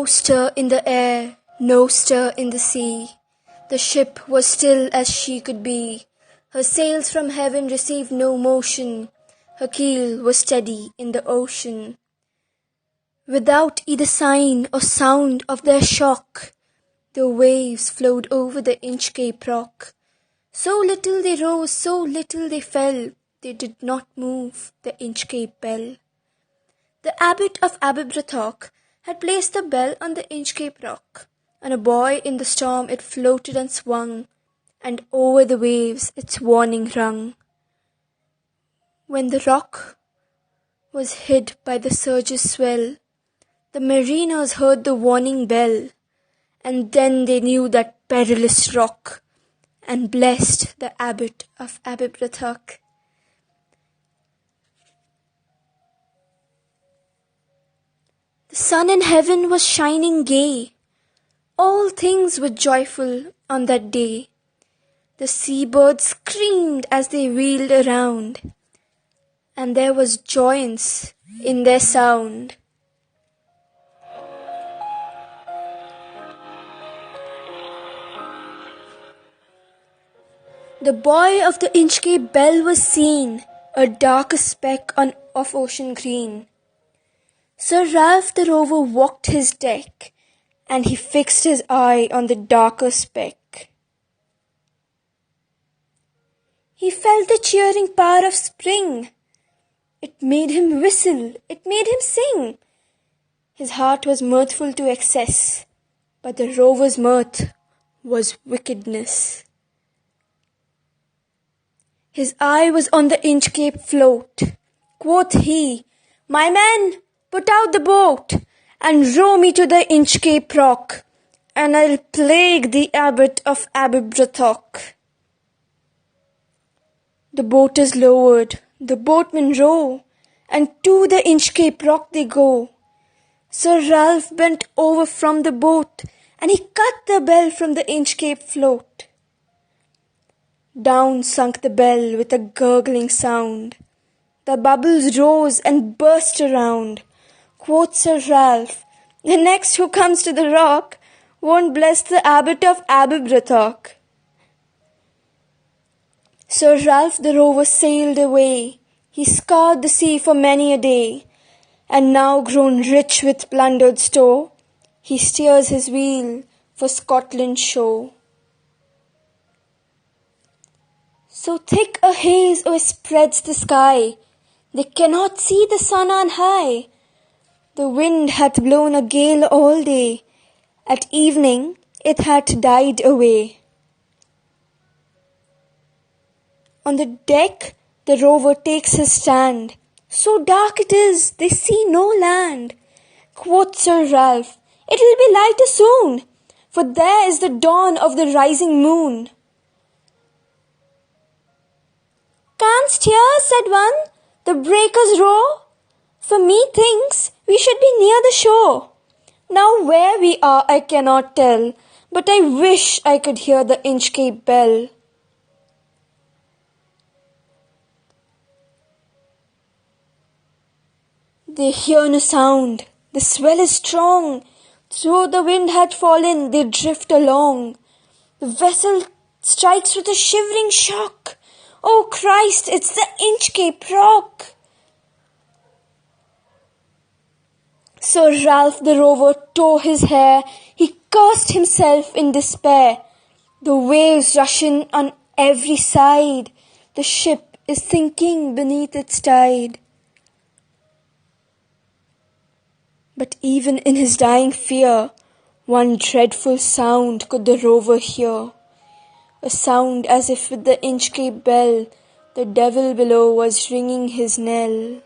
No stir in the air, no stir in the sea. The ship was still as she could be. Her sails from heaven received no motion. Her keel was steady in the ocean. Without either sign or sound of their shock, the waves flowed over the Inchcape Rock. So little they rose, so little they fell, they did not move the Inchcape bell. The abbot of Aberbrothock had placed the bell on the Inchcape Rock. On a buoy in the storm it floated and swung, and over the waves its warning rung. When the rock was hid by the surge's swell, the mariners heard the warning bell, and then they knew that perilous rock, and blessed the abbot of Aberbrothock. The sun in heaven was shining gay. All things were joyful on that day. The seabirds screamed as they wheeled around, and there was joyance in their sound. The buoy of the Inchcape bell was seen, a darker speck of ocean green. Sir Ralph the Rover walked his deck, and he fixed his eye on the darker speck. He felt the cheering power of spring. It made him whistle, it made him sing. His heart was mirthful to excess, but the rover's mirth was wickedness. His eye was on the Inchcape float. Quoth he, "My men, put out the boat, and row me to the Inchcape Rock, and I'll plague the abbot of Aberbrothock." The boat is lowered, the boatmen row, and to the Inchcape Rock they go. Sir Ralph bent over from the boat, and he cut the bell from the Inchcape float. Down sunk the bell with a gurgling sound. The bubbles rose and burst around. Quoth Sir Ralph, "The next who comes to the rock won't bless the abbot of Aberbrothock." Sir Ralph the Rover sailed away. He scoured the sea for many a day, and now grown rich with plundered store, he steers his wheel for Scotland's shore. So thick a haze o'erspreads the sky, they cannot see the sun on high. The wind hath blown a gale all day, at evening it hath died away. On the deck the rover takes his stand. So dark it is, they see no land. Quoth Sir Ralph, "It will be lighter soon, for there is the dawn of the rising moon." "Canst hear," said one, "the breakers roar? For methinks we should be near the shore. Now where we are I cannot tell, but I wish I could hear the Inchcape bell." They hear no sound, the swell is strong. Though the wind hath fallen, they drift along. The vessel strikes with a shivering shock. Oh Christ, it's the Inchcape Rock! Sir Ralph the Rover tore his hair. He cursed himself in despair. The waves rush in on every side. The ship is sinking beneath its tide. But even in his dying fear, one dreadful sound could the rover hear. A sound as if with the Inchcape bell, the devil below was ringing his knell.